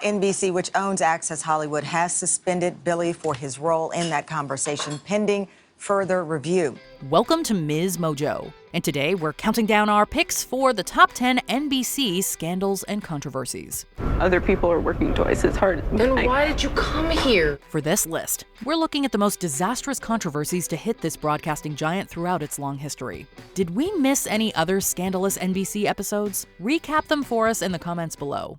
NBC, which owns Access Hollywood, has suspended Billy for his role in that conversation, pending further review. Welcome to MsMojo, and today we're counting down our picks for the top 10 NBC scandals and controversies. Other people are working twice as hard as me. Then why did you come here? For this list, we're looking at the most disastrous controversies to hit this broadcasting giant throughout its long history. Did we miss any other scandalous NBC episodes? Recap them for us in the comments below.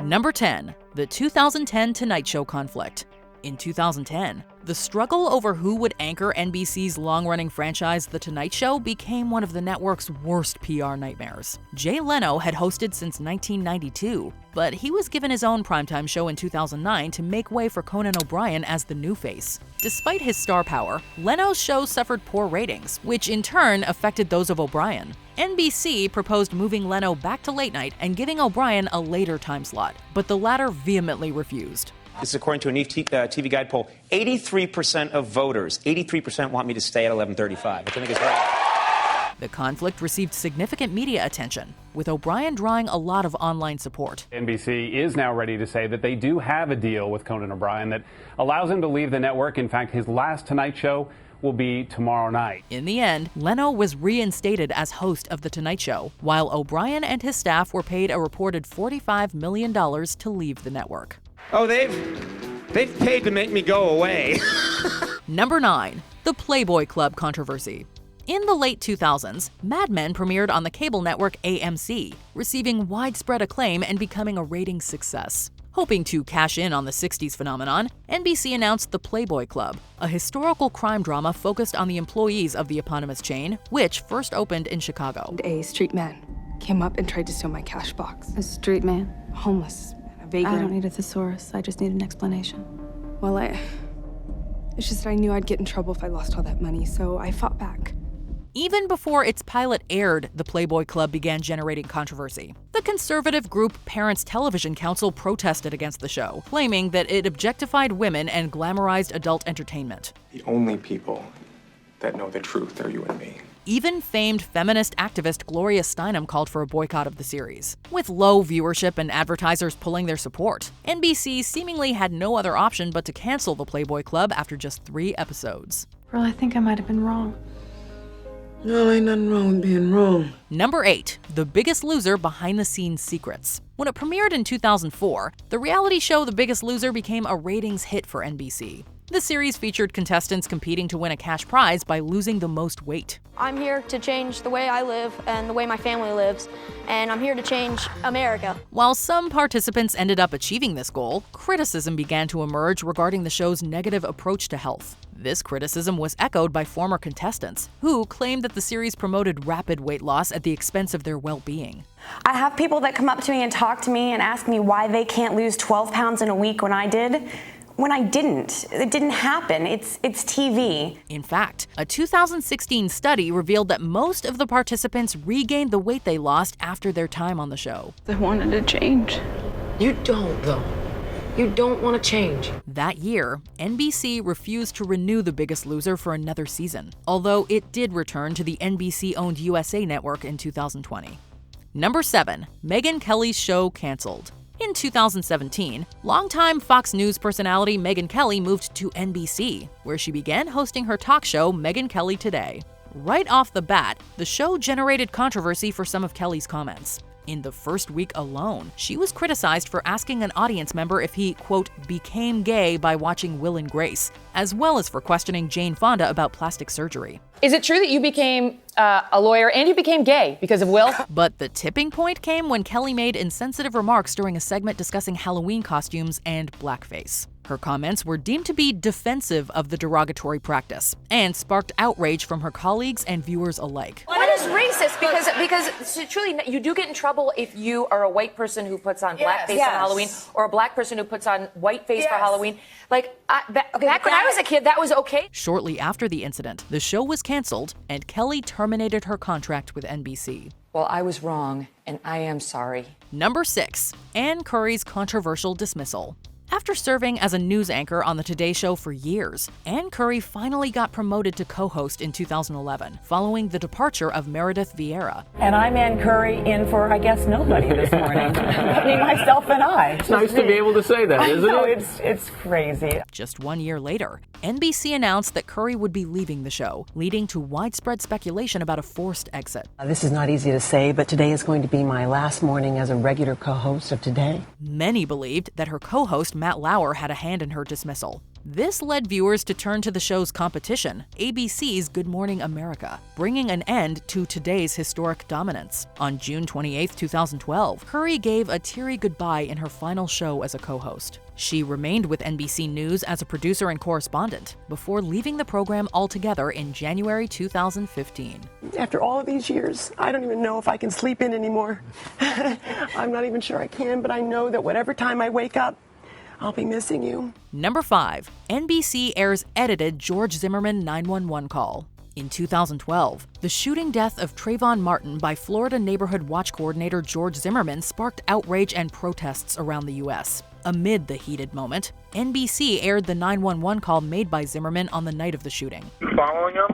Number 10, the 2010 Tonight Show conflict. In 2010, the struggle over who would anchor NBC's long-running franchise, The Tonight Show, became one of the network's worst PR nightmares. Jay Leno had hosted since 1992, but he was given his own primetime show in 2009 to make way for Conan O'Brien as the new face. Despite his star power, Leno's show suffered poor ratings, which in turn affected those of O'Brien. NBC proposed moving Leno back to late night and giving O'Brien a later time slot, but the latter vehemently refused. This is according to a new TV Guide poll. 83% of voters, 83% want me to stay at 11:35, which I think is right. The conflict received significant media attention, with O'Brien drawing a lot of online support. NBC is now ready to say that they do have a deal with Conan O'Brien that allows him to leave the network. In fact, his last Tonight Show will be tomorrow night. In the end, Leno was reinstated as host of The Tonight Show, while O'Brien and his staff were paid a reported $45 million to leave the network. Oh, they've paid to make me go away. Number 9, the Playboy Club controversy. In the late 2000s, Mad Men premiered on the cable network AMC, receiving widespread acclaim and becoming a ratings success. Hoping to cash in on the 60s phenomenon, NBC announced the Playboy Club, a historical crime drama focused on the employees of the eponymous chain, which first opened in Chicago. A street man came up and tried to steal my cash box. A street man? Homeless. A vagrant. I don't need a thesaurus. I just need an explanation. Well, it's just I knew I'd get in trouble if I lost all that money, so I fought back. Even before its pilot aired, the Playboy Club began generating controversy. The conservative group Parents Television Council protested against the show, claiming that it objectified women and glamorized adult entertainment. The only people that know the truth are you and me. Even famed feminist activist Gloria Steinem called for a boycott of the series. With low viewership and advertisers pulling their support, NBC seemingly had no other option but to cancel the Playboy Club after just 3 episodes. Well, I think I might have been wrong. No, ain't nothing wrong with being wrong. Number 8, The Biggest Loser behind-the-scenes secrets. When it premiered in 2004, the reality show The Biggest Loser became a ratings hit for NBC. The series featured contestants competing to win a cash prize by losing the most weight. I'm here to change the way I live and the way my family lives, and I'm here to change America. While some participants ended up achieving this goal, criticism began to emerge regarding the show's negative approach to health. This criticism was echoed by former contestants, who claimed that the series promoted rapid weight loss at the expense of their well-being. I have people that come up to me and talk to me and ask me why they can't lose 12 pounds in a week when I did. When I didn't. It didn't happen. It's TV. In fact, a 2016 study revealed that most of the participants regained the weight they lost after their time on the show. They wanted to change. You don't, though. You don't want to change. That year, NBC refused to renew The Biggest Loser for another season, although it did return to the NBC-owned USA network in 2020. Number 7, Megyn Kelly's show canceled. In 2017, longtime Fox News personality Megyn Kelly moved to NBC, where she began hosting her talk show Megyn Kelly Today. Right off the bat, the show generated controversy for some of Kelly's comments. In the first week alone, she was criticized for asking an audience member if he, quote, became gay by watching Will and Grace, as well as for questioning Jane Fonda about plastic surgery. Is it true that you became a lawyer and you became gay because of Will? But the tipping point came when Kelly made insensitive remarks during a segment discussing Halloween costumes and blackface. Her comments were deemed to be defensive of the derogatory practice and sparked outrage from her colleagues and viewers alike. What is racist? Because truly, you do get in trouble if you are a white person who puts on blackface for Halloween or a black person who puts on whiteface for Halloween. Like, back when I was a kid, that was okay. Shortly after the incident, the show was canceled and Kelly terminated her contract with NBC. Well, I was wrong, and I am sorry. Number 6, Ann Curry's controversial dismissal. After serving as a news anchor on The Today Show for years, Ann Curry finally got promoted to co-host in 2011, following the departure of Meredith Vieira. And I'm Ann Curry in for, I guess, nobody this morning. Me, myself, and I. It's nice to be able to say that, isn't it? It's crazy. Just 1 year later, NBC announced that Curry would be leaving the show, leading to widespread speculation about a forced exit. This is not easy to say, but today is going to be my last morning as a regular co-host of Today. Many believed that her co-host Matt Lauer had a hand in her dismissal. This led viewers to turn to the show's competition, ABC's Good Morning America, bringing an end to Today's historic dominance. On June 28, 2012, Curry gave a teary goodbye in her final show as a co-host. She remained with NBC News as a producer and correspondent before leaving the program altogether in January 2015. After all of these years, I don't even know if I can sleep in anymore. I'm not even sure I can, but I know that whatever time I wake up, I'll be missing you. Number 5. NBC airs edited George Zimmerman 911 call. In 2012, the shooting death of Trayvon Martin by Florida Neighborhood Watch Coordinator George Zimmerman sparked outrage and protests around the U.S. Amid the heated moment, NBC aired the 911 call made by Zimmerman on the night of the shooting. You following him?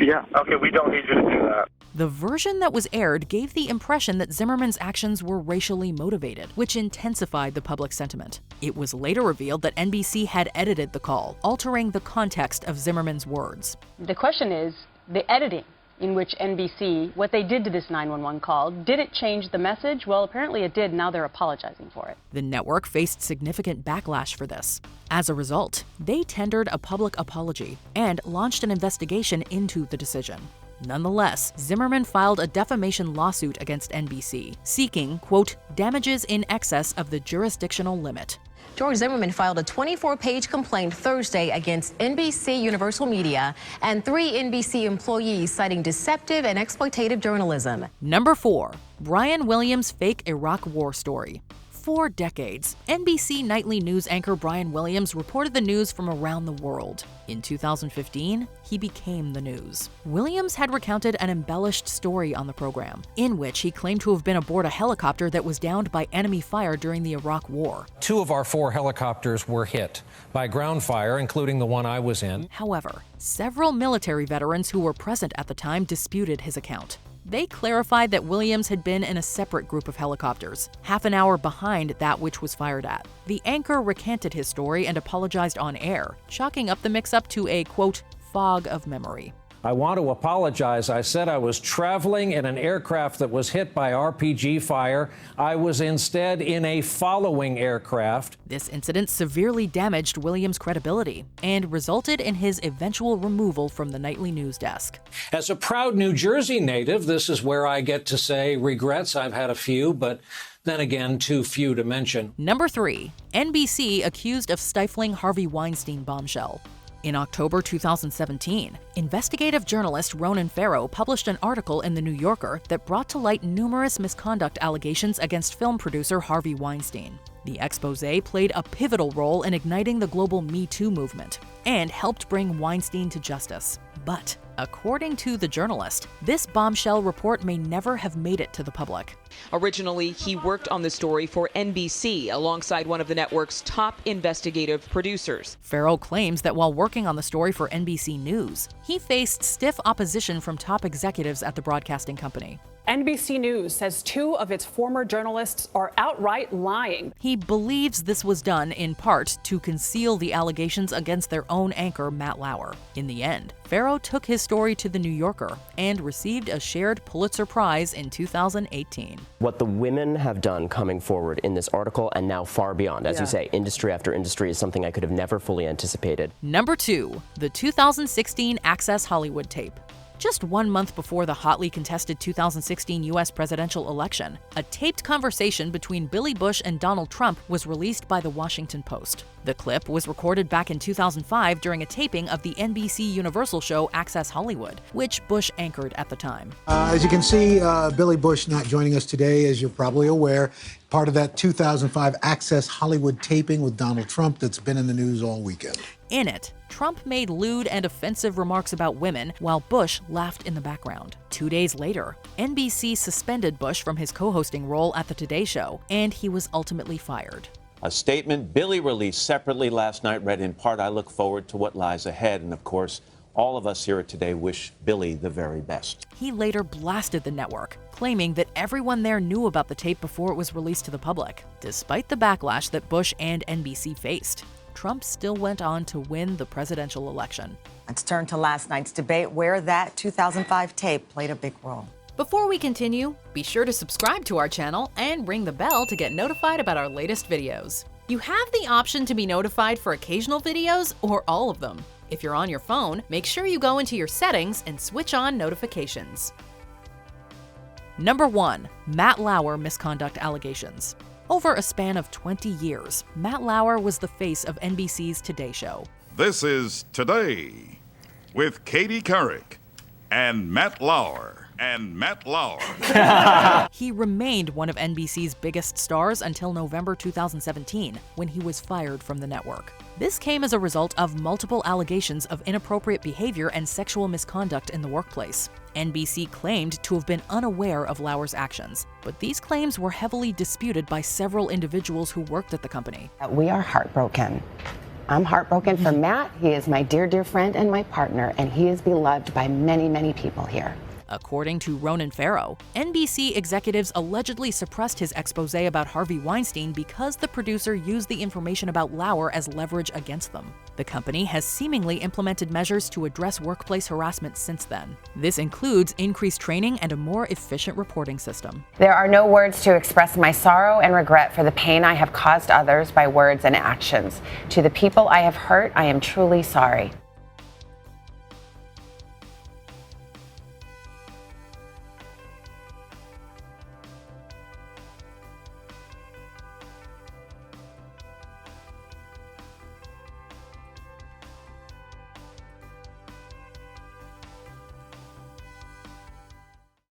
Yeah. Okay, we don't need you to do that. The version that was aired gave the impression that Zimmerman's actions were racially motivated, which intensified the public sentiment. It was later revealed that NBC had edited the call, altering the context of Zimmerman's words. The question is, the editing in which NBC, what they did to this 911 call, did it change the message? Well, apparently it did. Now they're apologizing for it. The network faced significant backlash for this. As a result, they tendered a public apology and launched an investigation into the decision. Nonetheless, Zimmerman filed a defamation lawsuit against NBC, seeking, quote, damages in excess of the jurisdictional limit. George Zimmerman filed a 24-page complaint Thursday against NBC Universal Media and 3 NBC employees citing deceptive and exploitative journalism. Number 4. Brian Williams' fake Iraq war story. For decades, NBC nightly news anchor Brian Williams reported the news from around the world. In 2015, he became the news. Williams had recounted an embellished story on the program, in which he claimed to have been aboard a helicopter that was downed by enemy fire during the Iraq War. 2 of our 4 helicopters were hit by ground fire, including the one I was in. However, several military veterans who were present at the time disputed his account. They clarified that Williams had been in a separate group of helicopters, half an hour behind that which was fired at. The anchor recanted his story and apologized on air, chalking up the mix-up to a, quote, fog of memory. I want to apologize. I said I was traveling in an aircraft that was hit by RPG fire. I was instead in a following aircraft. This incident severely damaged Williams' credibility and resulted in his eventual removal from the nightly news desk. As a proud New Jersey native, this is where I get to say regrets. I've had a few, but then again, too few to mention. Number 3. NBC accused of stifling Harvey Weinstein bombshell. In October 2017, investigative journalist Ronan Farrow published an article in The New Yorker that brought to light numerous misconduct allegations against film producer Harvey Weinstein. The expose played a pivotal role in igniting the global Me Too movement and helped bring Weinstein to justice. But, according to the journalist, this bombshell report may never have made it to the public. Originally, he worked on the story for NBC alongside one of the network's top investigative producers. Farrow claims that while working on the story for NBC News, he faced stiff opposition from top executives at the broadcasting company. NBC News says 2 of its former journalists are outright lying. He believes this was done in part to conceal the allegations against their own anchor, Matt Lauer. In the end, Farrow took his story to The New Yorker and received a shared Pulitzer Prize in 2018. What the women have done coming forward in this article and now far beyond, as you say, industry after industry, is something I could have never fully anticipated. Number 2, the 2016 Access Hollywood tape. Just 1 month before the hotly contested 2016 U.S. presidential election, a taped conversation between Billy Bush and Donald Trump was released by The Washington Post. The clip was recorded back in 2005 during a taping of the NBC Universal show Access Hollywood, which Bush anchored at the time. As you can see, Billy Bush not joining us today, as you're probably aware, part of that 2005 Access Hollywood taping with Donald Trump that's been in the news all weekend. In it, Trump made lewd and offensive remarks about women while Bush laughed in the background. 2 days later, NBC suspended Bush from his co-hosting role at The Today Show, and he was ultimately fired. A statement Billy released separately last night read in part, "I look forward to what lies ahead." And of course, all of us here today wish Billy the very best. He later blasted the network, claiming that everyone there knew about the tape before it was released to the public. Despite the backlash that Bush and NBC faced, Trump still went on to win the presidential election. Let's turn to last night's debate where that 2005 tape played a big role. Before we continue, be sure to subscribe to our channel and ring the bell to get notified about our latest videos. You have the option to be notified for occasional videos or all of them. If you're on your phone, make sure you go into your settings and switch on notifications. Number 1. Matt Lauer misconduct allegations. Over a span of 20 years, Matt Lauer was the face of NBC's Today Show. This is Today with Katie Couric and Matt Lauer. He remained one of NBC's biggest stars until November 2017, when he was fired from the network. This came as a result of multiple allegations of inappropriate behavior and sexual misconduct in the workplace. NBC claimed to have been unaware of Lauer's actions, but these claims were heavily disputed by several individuals who worked at the company. We are heartbroken. I'm heartbroken for Matt. He is my dear, dear friend and my partner, and he is beloved by many, many people here. According to Ronan Farrow, NBC executives allegedly suppressed his expose about Harvey Weinstein because the producer used the information about Lauer as leverage against them. The company has seemingly implemented measures to address workplace harassment since then. This includes increased training and a more efficient reporting system. There are no words to express my sorrow and regret for the pain I have caused others by words and actions. To the people I have hurt, I am truly sorry.